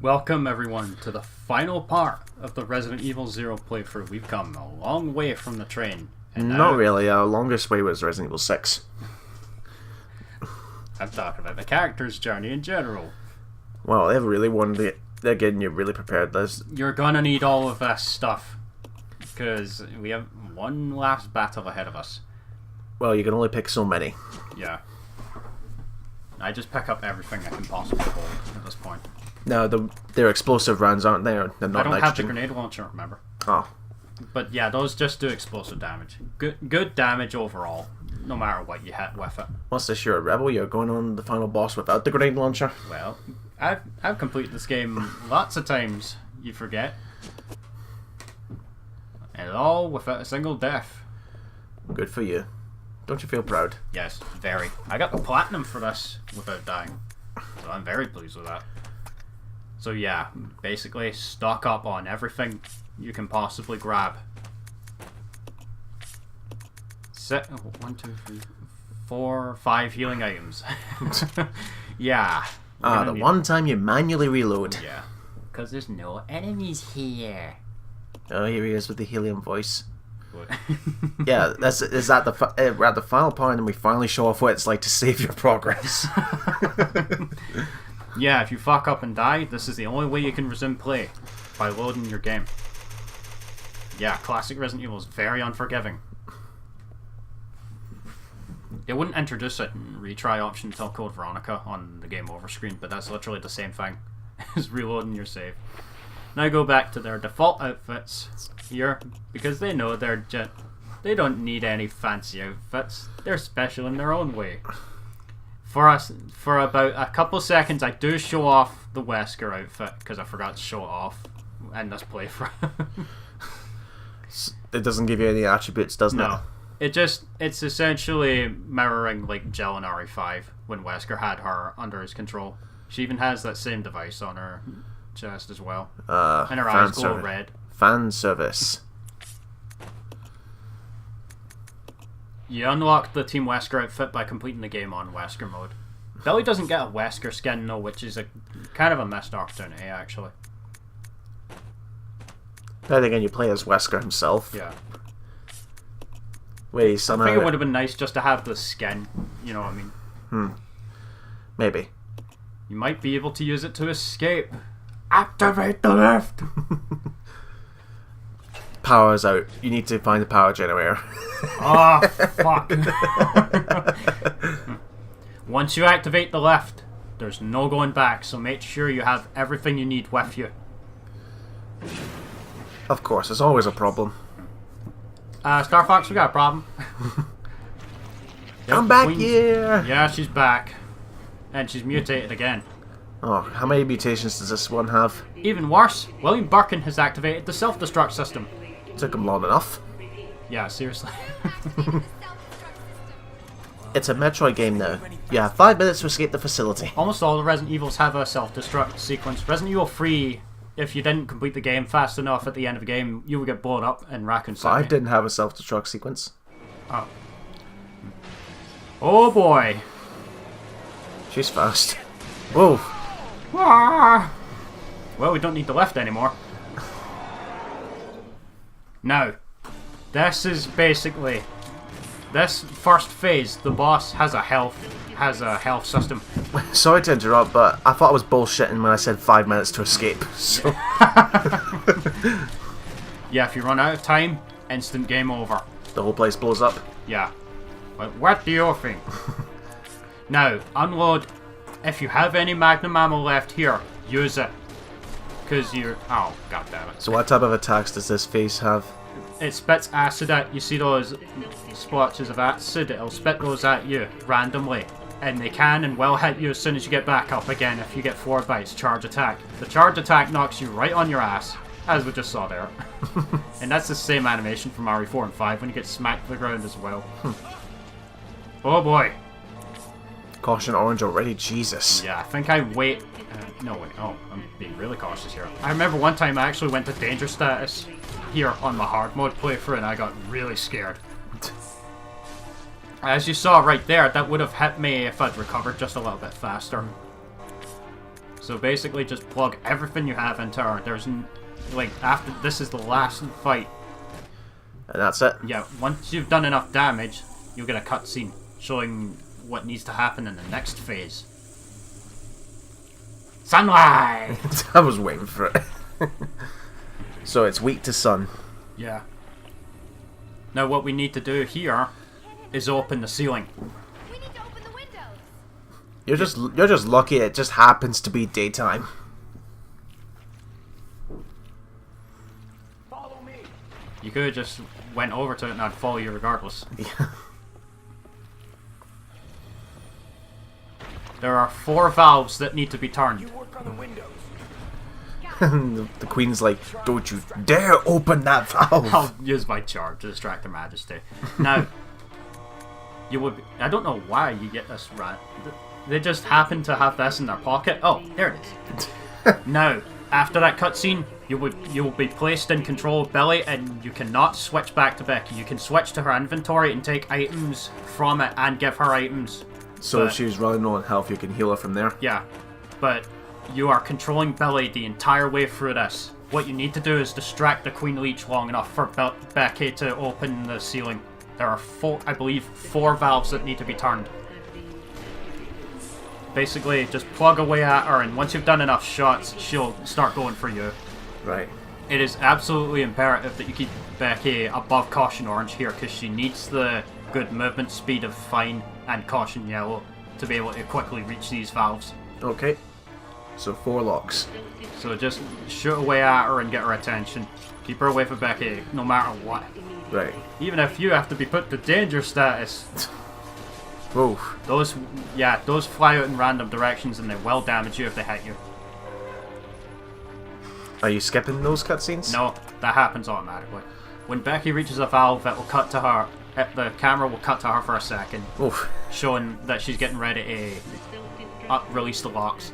Welcome everyone to the final part of the Resident Evil Zero playthrough. We've come a long way from the train. And Not really. Our longest way was Resident Evil 6. I'm talking about the character's journey in general. Well, they're getting you really prepared. You're gonna need all of this stuff, because we have one last battle ahead of us. Well, you can only pick so many. Yeah. I just pick up everything I can possibly hold at this point. No, they're explosive rounds, aren't they? They're not I don't have the nitrogen. grenade launcher, remember? Oh. But yeah, those just do explosive damage. Good damage overall, no matter what you hit with it. What's this? You're a rebel? You're going on the final boss without the grenade launcher? Well, I've completed this game lots of times, you forget. And all without a single death. Good for you. Don't you feel proud? Yes, very. I got the platinum for this without dying. So I'm very pleased with that. So yeah, basically stock up on everything you can possibly grab. One, two, three, 4, 5 healing items. Yeah. The one time you manually reload. Yeah. Because there's no enemies here. Oh, here he is with the helium voice. Yeah, we're at the final point and we finally show off what it's like to save your progress. Yeah, if you fuck up and die, this is the only way you can resume play, by loading your game. Yeah, classic Resident Evil is very unforgiving. They wouldn't introduce it in retry option until Code Veronica on the game over screen, but that's literally the same thing as reloading your save. Now go back to their default outfits here, because they know they don't need any fancy outfits. They're special in their own way. For about a couple seconds, I do show off the Wesker outfit because I forgot to show it off in this playthrough. It doesn't give you any attributes, doesn't it? No, it's essentially mirroring like Jill in RE5 when Wesker had her under his control. She even has that same device on her chest as well, and her eyes glow red. Fan service. You unlock the Team Wesker outfit by completing the game on Wesker mode. Billy doesn't get a Wesker skin though, which is a kind of a missed opportunity actually. But again, you play as Wesker himself. Yeah. Wait, I somehow. think it would have been nice just to have the skin. You know what I mean? Maybe. You might be able to use it to escape. Activate the lift. Power's out. You need to find the power generator. Oh, fuck. Once you activate the lift, there's no going back, so make sure you have everything you need with you. Of course, there's always a problem. Star Fox, we got a problem. I'm back here! Yeah, she's back. And she's mutated again. Oh, how many mutations does this one have? Even worse, William Birkin has activated the self-destruct system. Took him long enough. Yeah, seriously. It's a Metroid game now. You have 5 minutes to escape the facility. Almost all the Resident Evils have a self-destruct sequence. Resident Evil 3, if you didn't complete the game fast enough at the end of the game, you would get blown up in Raccoon City. 5 didn't have a self-destruct sequence. Oh. Oh boy. She's fast. Whoa. Ah. Well, we don't need the lift anymore. Now, this is basically this first phase. The boss has a health system. Sorry to interrupt, but I thought I was bullshitting when I said 5 minutes to escape. So. Yeah, if you run out of time, instant game over. The whole place blows up. Yeah. Well, what do you think? Now, unload. If you have any magnum ammo left here, use it. Because you're... Oh, goddammit. So what type of attacks does this phase have? It spits acid at... You see those splotches of acid? It'll spit those at you randomly. And they can and will hit you as soon as you get back up again if you get 4 bites. Charge attack. The charge attack knocks you right on your ass, as we just saw there. And that's the same animation from RE4 and 5 when you get smacked to the ground as well. Oh boy. Caution orange already, Jesus. Yeah, I think I wait... no, wait. Oh, I'm being really cautious here. I remember one time I actually went to danger status here on the hard mode playthrough and I got really scared. As you saw right there, that would have hit me if I'd recovered just a little bit faster. So basically, just plug everything you have into her. There's like after this is the last fight. And that's it. Yeah, once you've done enough damage, you'll get a cutscene showing what needs to happen in the next phase. Sunlight! I was waiting for it. So it's weak to sun. Yeah. Now what we need to do here is open the ceiling. We need to open the windows. You're just lucky it just happens to be daytime. Follow me. You could have just went over to it and I'd follow you regardless. Yeah. There are 4 valves that need to be turned. You work on the windows. And the queen's like, don't you dare open that valve. I'll use my charm to distract Her Majesty. Now, you would. I don't know why you get this right. They just happen to have this in their pocket. Oh, there it is. Now, after that cutscene, you will be placed in control of Billy, and you cannot switch back to Becky. You can switch to her inventory and take items from it and give her items. So if But- she's running low on health, you can heal her from there. Yeah, but you are controlling Billy the entire way through this. What you need to do is distract the Queen Leech long enough for Becky to open the ceiling. There are 4, I believe, 4 valves that need to be turned. Basically, just plug away at her, and once you've done enough shots, she'll start going for you. Right. It is absolutely imperative that you keep Becky above Caution Orange here, because she needs the good movement speed of Fine and Caution Yellow to be able to quickly reach these valves. Okay. So 4 locks. So just shoot away at her and get her attention. Keep her away from Becky, no matter what. Right. Even if you have to be put to danger status. Whoa. Those fly out in random directions and they will damage you if they hit you. Are you skipping those cutscenes? No, that happens automatically. When Becky reaches a valve, it will cut to her. The camera will cut to her for a second, Oof. showing that she's getting ready to release the locks.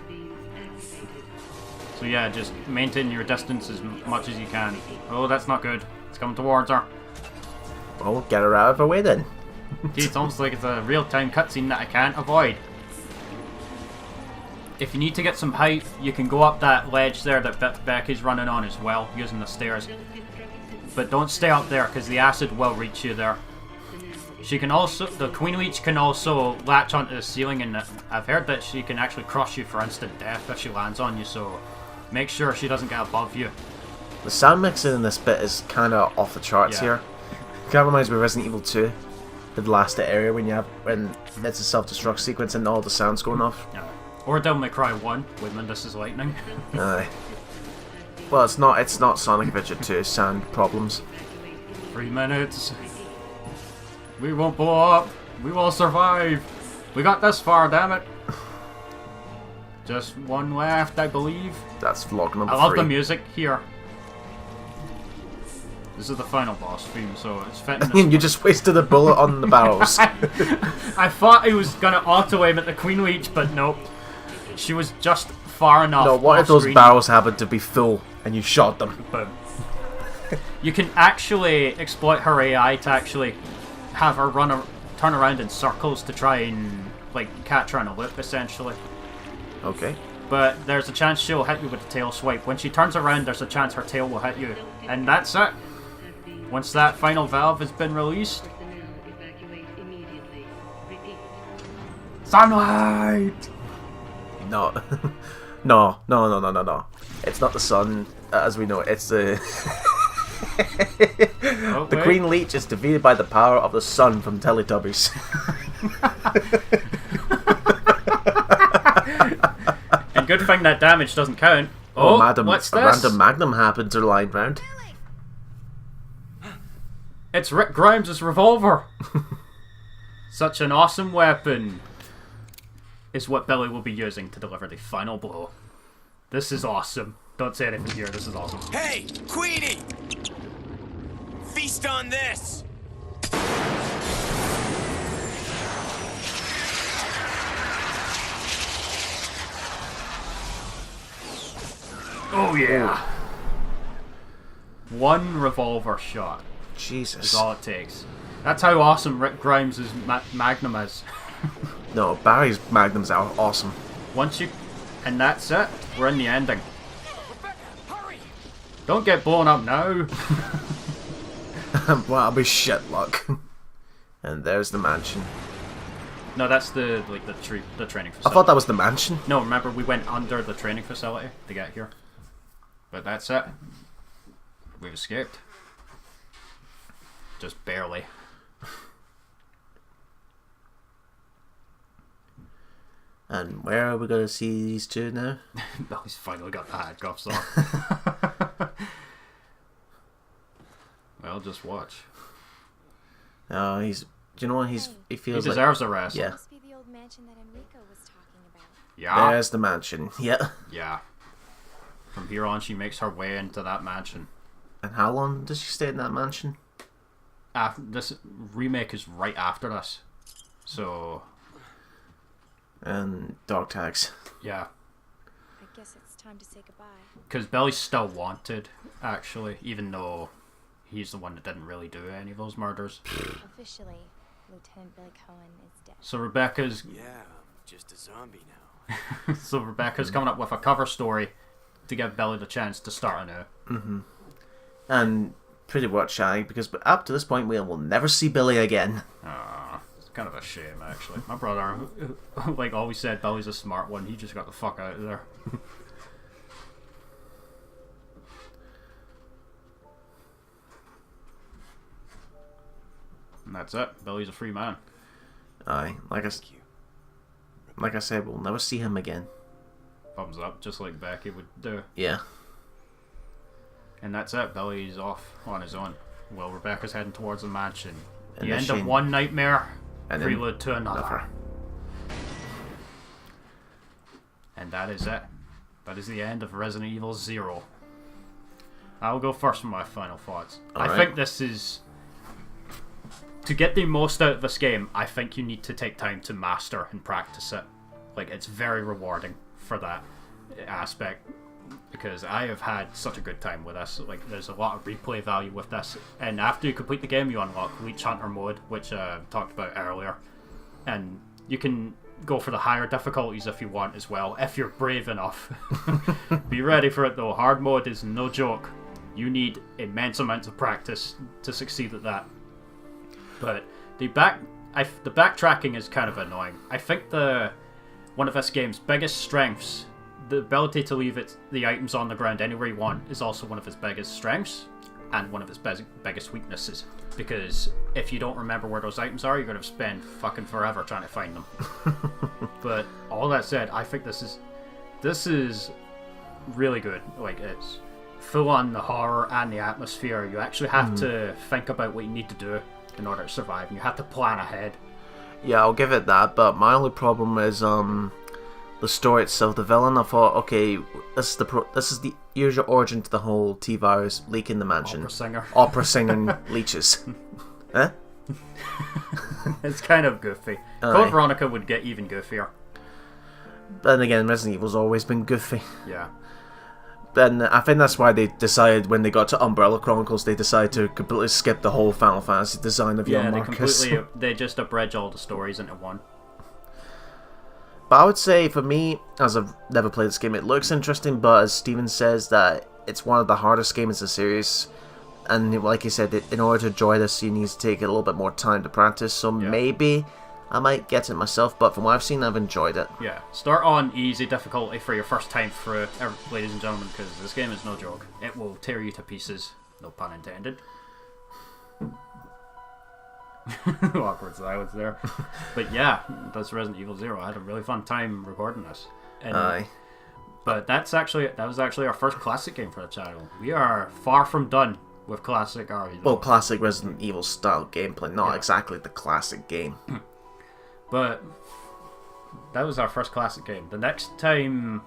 So yeah, just maintain your distance as much as you can. Oh, that's not good. It's coming towards her. Well, get her out of her way then. Gee, it's almost like it's a real-time cutscene that I can't avoid. If you need to get some height, you can go up that ledge there that Becky's running on as well, using the stairs. But don't stay up there, because the acid will reach you there. She can also, the Queen Leech can also latch onto the ceiling, and I've heard that she can actually crush you for instant death if she lands on you, so make sure she doesn't get above you. The sound mixing in this bit is kind of off the charts Yeah. here. Kind of reminds me of Resident Evil 2. The last area when it's a self-destruct sequence and all the sounds going off. Yeah. Or Devil May Cry 1 with Mundus' Lightning. Aye. Well, it's not Sonic Adventure 2 sound problems. 3 minutes. We won't blow up. We will survive. We got this far, damn it. Just one left, I believe. That's vlog number I love 3. the music here. This is the final boss theme, so it's fitting. You just wasted a bullet on the barrels. I thought he was gonna auto aim at the Queen Leech, but nope. She was just far enough. No, what if off those screen. barrels happened to be full and you shot them? Boom. You can actually exploit her AI to actually have her turn around in circles to try and like catch her in a loop, essentially. Okay. But there's a chance she'll hit you with a tail swipe. When she turns around, there's a chance her tail will hit you, and that's it. Once that final valve has been released, sunlight. No. No. It's not the sun, as we know it. It's the... Oh, the wait. Queen Leech is defeated by the power of the sun from Teletubbies. And good thing that damage doesn't count. Oh, Oh, madam, what's a this? random magnum happens to lying round. It's Rick Grimes' revolver. Such an awesome weapon is what Billy will be using to deliver the final blow. This is awesome. Don't say anything here. This is awesome. Hey, Queenie! Feast on this! Oh yeah. One revolver shot is Jesus. all it takes. That's how awesome Rick Grimes' Magnum is. No, Barry's magnums are awesome. Once you And that's it. We're in the ending. Rebecca, hurry! Don't get blown up now. Well, that'll be shit luck. And there's the mansion. No, that's the training facility. I thought that was the mansion. No, remember we went under the training facility to get here. But that's it. We've escaped. Just barely. And where are we going to see these two now? Billy's finally got the handcuffs on. Well, just watch. Oh, he's. Do you know what? He He feels like. deserves a rest. Yeah. Must be the old mansion that Enrico was talking about. Yeah. There's the mansion. Yeah. Yeah. From here on, she makes her way into that mansion. And how long does she stay in that mansion? This remake is right after this. So, And dog tags. yeah. I guess it's time to say goodbye. Because Billy's still wanted, actually, even though he's the one that didn't really do any of those murders. Officially, Lieutenant Billy Cohen is dead. So Rebecca's Yeah, just a zombie now. Rebecca's coming up with a cover story to give Billy the chance to start anew. And pretty much shy, because up to this point we will never see Billy again. It's kind of a shame, actually. My brother, like always said, Billy's a smart one. He just got the fuck out of there. And that's it. Billy's a free man. Aye, like I said, we'll never see him again. Thumbs up, just like Becky would do. Yeah. And that's it. Billy's off on his own. Well, Rebecca's heading towards the mansion. And The the end of Shane- one nightmare, And then prelude to another. another. And that is it. That is the end of Resident Evil 0. I'll go first for my final thoughts. I Alright. think this is... To get the most out of this game, I think you need to take time to master and practice it. Like, it's very rewarding for that aspect. Because I have had such a good time with this. Like, there's a lot of replay value with this. And after you complete the game, you unlock Leech Hunter mode, which I talked about earlier. And you can go for the higher difficulties if you want as well, if you're brave enough. Be ready for it though. Hard mode is no joke. You need immense amounts of practice to succeed at that. But the backtracking is kind of annoying. I think one of this game's biggest strengths, the ability to leave the items on the ground anywhere you want, is also one of its biggest strengths and one of its biggest weaknesses. Because if you don't remember where those items are, you're going to spend fucking forever trying to find them. But all that said, I think this is really good. Like, it's full on the horror and the atmosphere. You actually have to think about what you need to do in order to survive, and you have to plan ahead. Yeah, I'll give it that, but my only problem is the story itself. The villain, I thought, okay, this is the usual origin to the whole T-virus leak in the mansion. Opera singer. Opera singing leeches. Eh? It's kind of goofy. Aye. Code Veronica would get even goofier. Then again, Resident Evil's always been goofy. Yeah. And I think that's why they decided, when they got to Umbrella Chronicles, they decided to completely skip the whole Final Fantasy design of young Yeah, Marcus. they just abridge all the stories into one. But I would say, for me, as I've never played this game, it looks interesting, but as Steven says, that it's one of the hardest games in the series. And like he said, in order to enjoy this, you need to take a little bit more time to practice, so maybe I might get it myself, but from what I've seen, I've enjoyed it. Yeah, start on easy difficulty for your first time through it, ladies and gentlemen, because this game is no joke. It will tear you to pieces. No pun intended. Awkward silence there. But yeah, that's Resident Evil 0. I had a really fun time recording this. And, Aye. But that was actually our first classic game for the channel. We are far from done with classic RE. Well, classic Resident Evil style gameplay, not Yeah. exactly the classic game. But that was our first classic game. The next time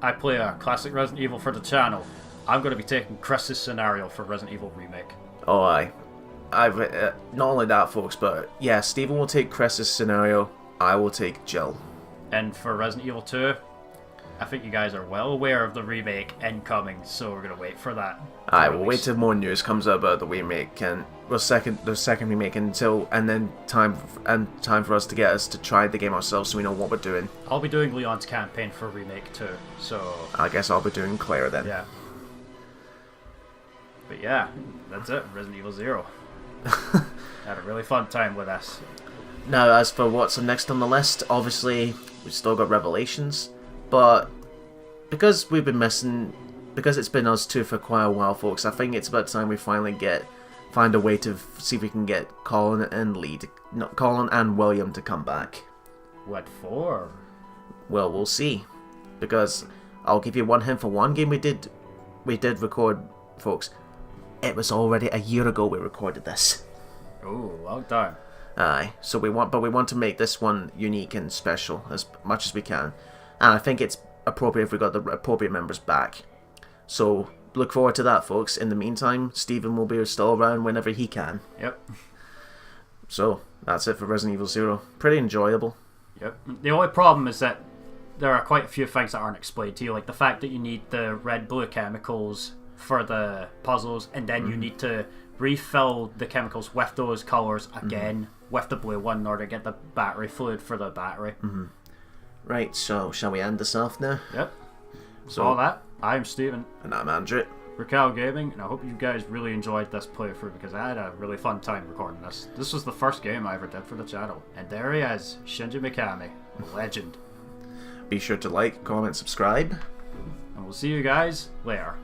I play a classic Resident Evil for the channel, I'm going to be taking Chris's scenario for Resident Evil Remake. Oh, aye. I've not only that, folks, but yeah, Steven will take Chris's scenario, I will take Jill. And for Resident Evil 2, I think you guys are well aware of the remake incoming, so we're going to wait for that. Aye, we'll wait till more news comes out about the remake, and the second remake until, and then time for us to get us to try the game ourselves, so we know what we're doing. I'll be doing Leon's campaign for remake too, so I guess I'll be doing Claire then. yeah. But yeah, that's it. Resident Evil 0. Had a really fun time with us. Now, as for what's next on the list, obviously we've still got Revelations, but because it's been us two for quite a while, folks, I think it's about time we finally find a way to see if we can get Colin and William to come back. What for? Well, we'll see, because I'll give you one hint for one game we did record, folks. It was already a year ago we recorded this. Ooh, well done. Aye, so we want to make this one unique and special as much as we can, and I think it's appropriate if we got the appropriate members back. So look forward to that, folks. In the meantime, Stephen will be still around whenever he can. Yep. So that's it for Resident Evil 0. Pretty enjoyable. Yep. The only problem is that there are quite a few things that aren't explained to you, like the fact that you need the red-blue chemicals for the puzzles, and then you need to refill the chemicals with those colours again with the blue one in order to get the battery fluid for the battery. Right, so shall we end this off now? Yep. So all that, I'm Stephen, And I'm Andrew. Raquel Gaming, and I hope you guys really enjoyed this playthrough because I had a really fun time recording this. This was the first game I ever did for the channel, and there he is, Shinji Mikami, legend. Be sure to like, comment, subscribe. And we'll see you guys later.